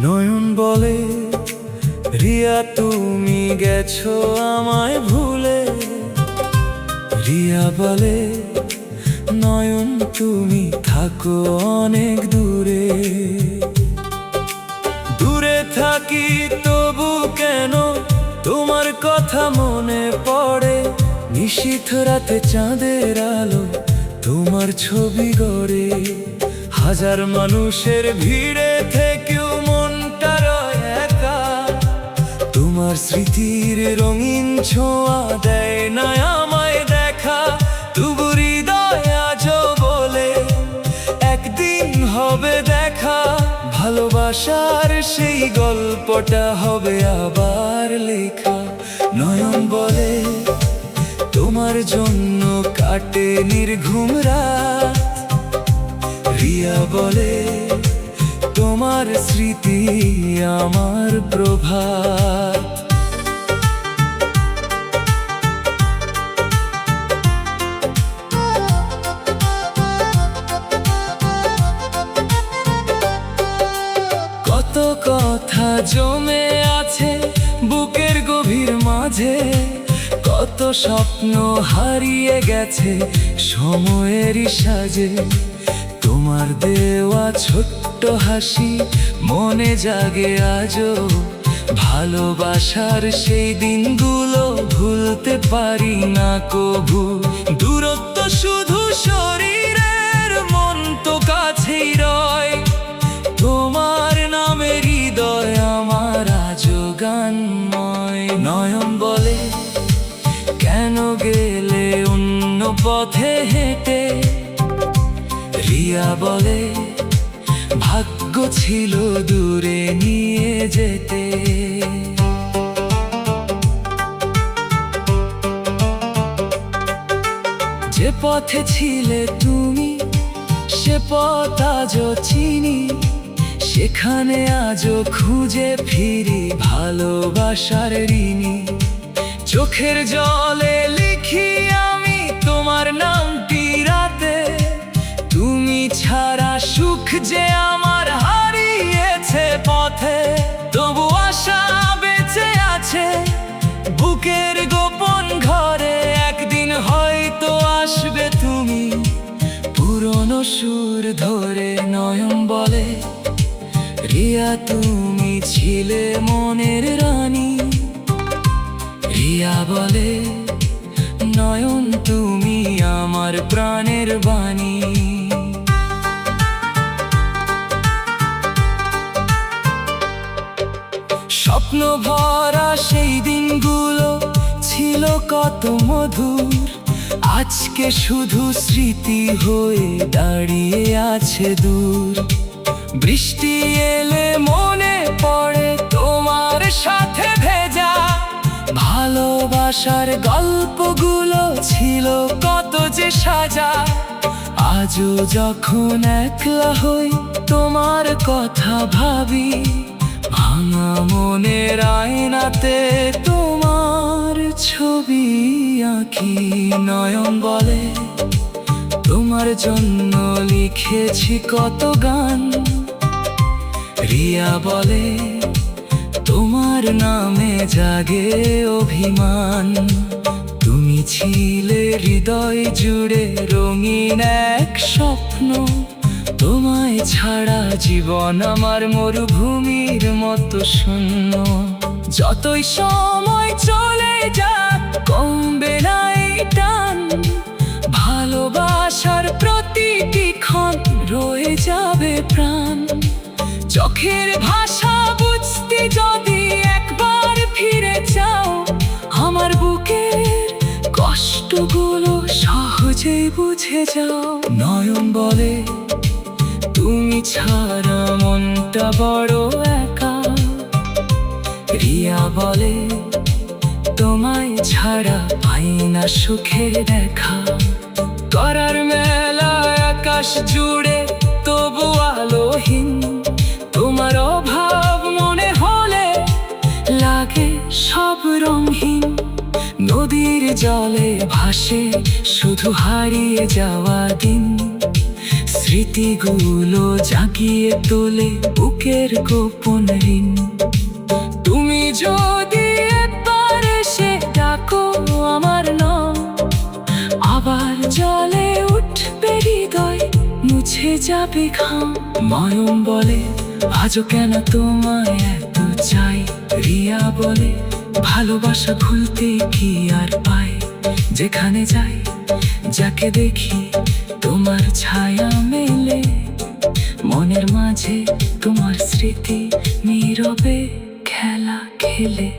নয়ন বলে, রিয়া তুমি গেছো আমায় ভুলে। রিয়া বলে, নয়ন তুমি থাকো অনেক দূরে। দূরে থাকি তবু কেন তোমার কথা মনে পড়ে। নিশীথ রাতে চাঁদের আলো তোমার ছবি গড়ে। হাজার মানুষের ভিড়ে থেকেও মনটা রয় একা। তোমার স্মৃতির রঙিন ছোঁয়া দেয় না আমায় দেখা। তবু হৃদয় আজও বলে, একদিন হবে দেখা। ভালোবাসার সেই গল্পটা হবে আবার লেখা। নয়ন বলে, তোমার জন্য কাটে নির্ঘুম রাত। রিয়া বলে, তোমার স্মৃতি আমার প্রভাত। কত কথা জমে আছে বুকের গভীর মাঝে। কত স্বপ্ন হারিয়ে গেছে সময়েরই সাজে। তোমার দেওয়া ছোট্ট হাসি মনে জাগে আজও। ভালোবাসার সেই দিনগুলো ভুলতে পারি না কভু। দূরত্ব শুধু শরীরের, মন তো কাছেই রয়। তোমার নামে হৃদয় আমার আজও গানময়। নয়ন বলে, কেন গেলে অন্য পথে হেঁটে। রিয়া বলে, ভাগ্য ছিল দূরে নিয়ে যেতে। যে পথে ছিলে তুমি সে পথ আজও চিনি। সেখানে আজও খুঁজে ফিরি ভালোবাসার ঋণী। চোখের জলে লিখি আমি তোমার নামটি রাতে। তুমি ছাড়া সুখ যে আমার হারিয়েছে পথে। তবু আশা বেঁচে আছে বুকের গোপন ঘরে। একদিন হয়তো আসবে তুমি পুরনো সুর ধরে। নয়ন বলে, রিয়া তুমি ছিলে মনের রানী। রিয়া বলে, নয়ন তুমি আমার প্রাণের বাণী। স্বপ্ন ভরা সেই দিনগুলো ছিল কত মধুর। আজকে শুধু স্মৃতি হয়ে দাঁড়িয়ে আছে দূর। বৃষ্টি এলে মনে পড়ে তোমার সাথে ভেজা। ভালোবাসার গল্পগুলো ছিল কত যে সাজা। আজও যখন একলা হই তোমার কথা ভাবি। ভাঙা মনের আয়নাতে তোমার ছবি আঁকি। নয়ন বলে, তোমার জন্য লিখেছি কত গান। রিয়া বলে, তোমার নামে জাগে অভিমান। তুমি ছিলে হৃদয় জুড়ে রঙিন এক স্বপ্ন। তোমায় ছাড়া জীবন আমার মরুভূমির মতো শূন্য। যতই সময় চলে যাক কমবে না এই টান। ভালোবাসার প্রতিটি ক্ষণ রয়ে যাবে প্রাণ। চোখের ভাষা বুঝতে যদি একবার ফিরে যাও। আমার বুকের কষ্টগুলো সহজেই বুঝে যাও। নয়ন বলে, তুমি ছাড়া মনটা বড় একা। রিয়া বলে তোমায় ছাড়া পাই না সুখের দেখা। করার মেলা আকাশ জুড়ে তবু আলোহীন, তোমার অভাব মনে হলে লাগে সব রঙহীন। নদীর জলে ভাসে শুধু হারিয়ে যাওয়া দিন, স্মৃতিগুলো জাগিয়ে তোলে বুকের গোপন ঋণ। তুমি যদি একবার এসে ডাকো আমার নাম, আবার জলে উঠবে হৃদয়, মুছে যাবে ঘাম। নয়ন বলে আজও কেন তোমায় এত চাই। রিয়া বলে ভালোবাসা ভুলতে কি আর পাই। যেখানে যাই যাকে দেখি তোমার ছায়া মেলে, মনের মাঝে তোমার স্মৃতি নীরবে খেলা খেলে।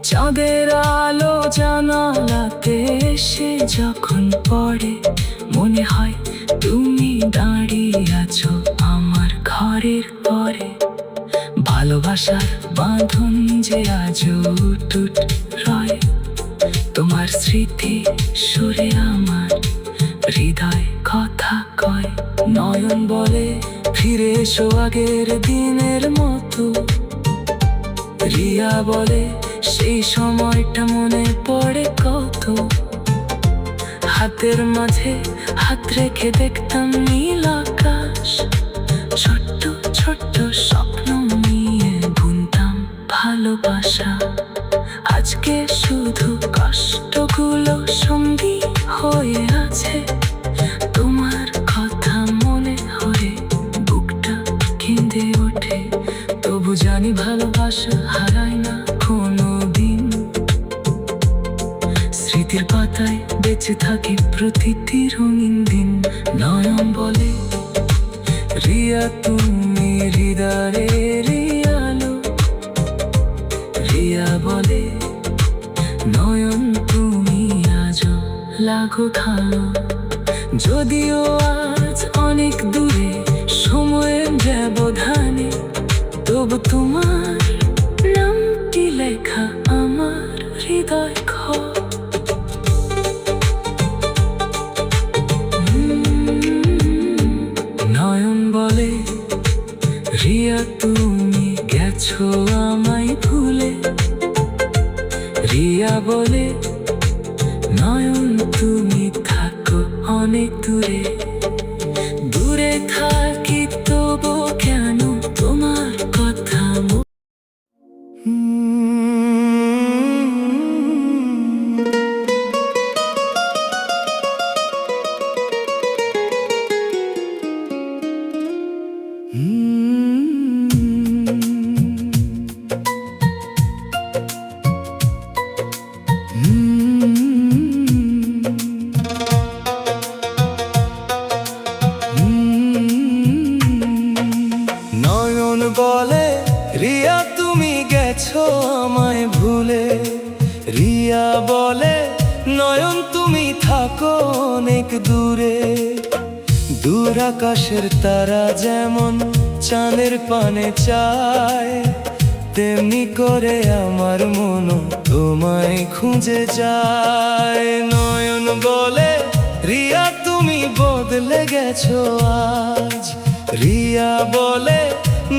চাঁদের আলো জানালাতে এসে যখন পড়ে, মনে হয় তুমি দাঁড়িয়ে আছো আমার ঘরের পরে। ভালোবাসার বাঁধন যে আজও টুট রয়, তোমার স্মৃতি সুরে আমার হৃদয় কথা কয়। নয়ন বলে ফিরে এসো আগের দিনের মতো। রিয়া বলে সেই সময়টা মনে পড়ে কত। হাতের মাঝে হাত রেখে দেখতাম নীল আকাশ, ছোট্ট ছোট্ট স্বপ্ন নিয়ে বুনতাম ভালোবাসা। আজকে শুধু কষ্টগুলো সঙ্গী হয়ে আছে, তোমার কথা মনে হয়ে বুকটা কেঁদে ওঠে। তবু জানি ভালোবাসা হারায় না কোনো দিন, স্মৃতির পাতায় বেঁচে থাকে প্রতিটি রঙিন দিন। নয়ন বলে রিয়া তুমি হৃদয়ের আলো। রিয়া বলে নয়ন তুমি আজও লাগো ভালো। যদিও আজ অনেক দূরে সময়ের ব্যবধানে, তবু তোমার নামটি লেখা আমার হৃদয় ঘর। নয়ন বলে রিয়া তুমি গেছো আমায় ভুলে। রিয়া বলে নয়ন তুমি থাকো অনেক দূরে। দূরে থাকি তবু কেন তোমার কথা নয়ন বলে রিয়া তুমি গেছো আমায় ভুলে। রিয়া বলে নয়ন তুমি থাকো অনেক দূরে। দূর আকাশের তারা যেমন চাঁদের পানে চায়, তেমনি করে আমার মন তোমায় খুঁজে যায়। নয়ন বলে রিয়া তুমি বদলে গেছো আজ। রিয়া বলে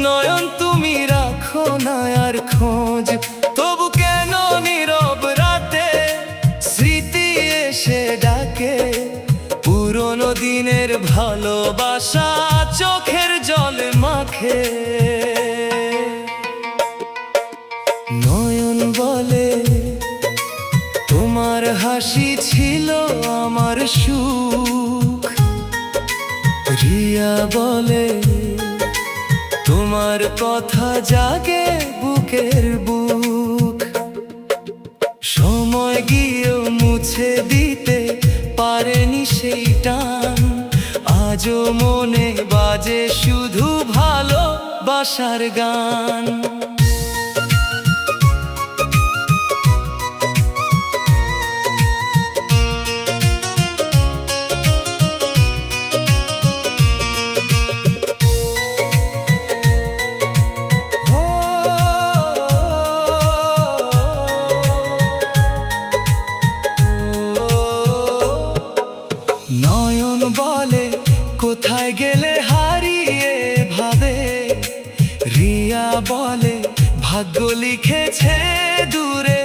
নয়ন তুমি রাখো না আর খোঁজ। তবু কেন নীরব রাতে স্মৃতি এসে ডাকে, পুরনো দিনের ভালোবাসা চোখের জলে মাখে। নয়ন বলে তোমার হাসি ছিল আমার সুখ। রিয়া বলে তোমার কথা জাগে বুকের বুক। সময় গিয়েও মুছে দিতে পারেনি সেই টান, আজও মনে বাজে শুধু ভালোবাসার গান। ভাগ্য লিখেছে দূরে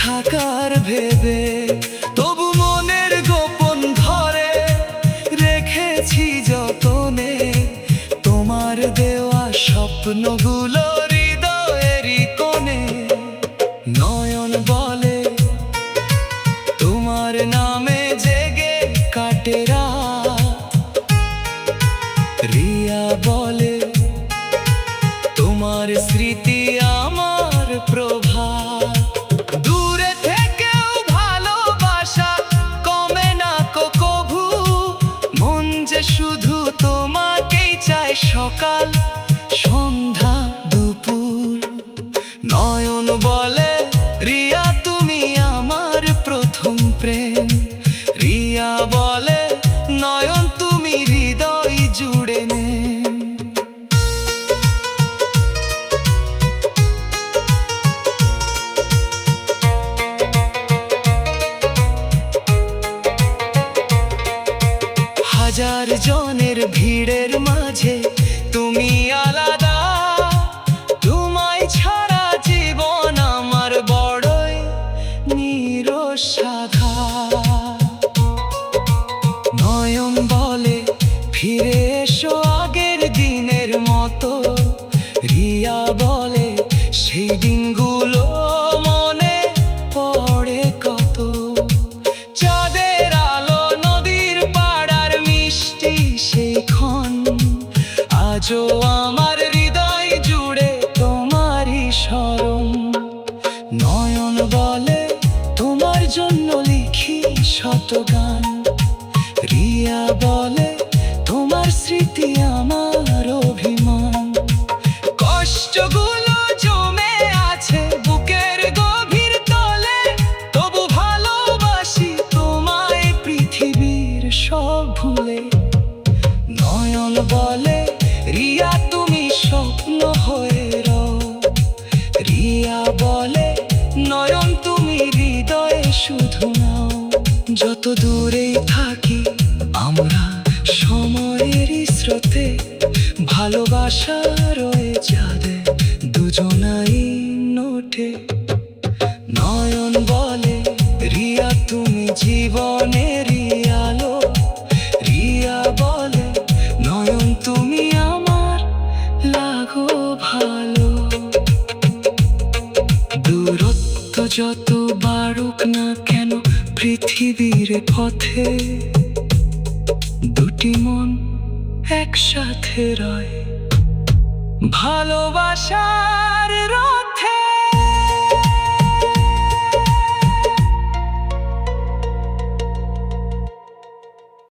থাকার ভেবে, তবু মনের গোপন ধরে রেখেছি যতনে। তোমার দেওয়া স্বপ্নগুলো হৃদয়েরই কোণে। নয়ন বলে তোমার নামে জেগে কাটে রাত, রিয়া বলে তোমার স্মৃতি আমার প্রভাত। দূরে থেকেও ভালোবাসা কমে না কভু, মন যে শুধু তোমাকেই চায় সকাল সন্ধ্যা দুপুর। নয়ন বলে রিয়া তুমি আমার প্রথম প্রেম, রিয়া বলে নয়ন তুমি হৃদয় জুড়ে নে। হাজার জনের ভিড়ের মাঝে তুমি আলাদা, তোমায় ছাড়া জীবন আমার বড়ই নিরসাধা। নয়ন বলে ফিরে এসো আগের দিনের মতো, রিয়া বলে সেই দিনগুলো মনে পড়ে কত। চাঁদের আলো নদীর পাড়ার মিষ্টি সেই ক্ষণ, আজও আমার হৃদয় জুড়ে তোমারই স্মরণ। নয়ন বলে তোমার জন্য লিখি শত গান, রিয়া বলে তোমার স্মৃতি আমার অভিমান। কষ্টগুলো জমে আছে বুকের গভীর তলে, তবু ভালোবাসি তোমায় পৃথিবীর সব ভুলে। নয়ন বলে রিয়া তুমি স্বপ্ন হয়ে রও, রিয়া বলে নয়ন তুমি হৃদয়ে শুধু নাও। যত দূরেই থাকি আমরা সময়ের স্রোতে, ভালোবাসা রয়ে যাবে দুজনাই নোটে। নয়ন বলে রিয়া তুমি জীবনেরই আলো, রিয়া বলে নয়ন তুমি আমার লাগো ভালো। দূরত্ব যত বাড়ুক না কেন পৃথিবীর পথে, দুটি মন একসাথে রয় ভালোবাসার রয়।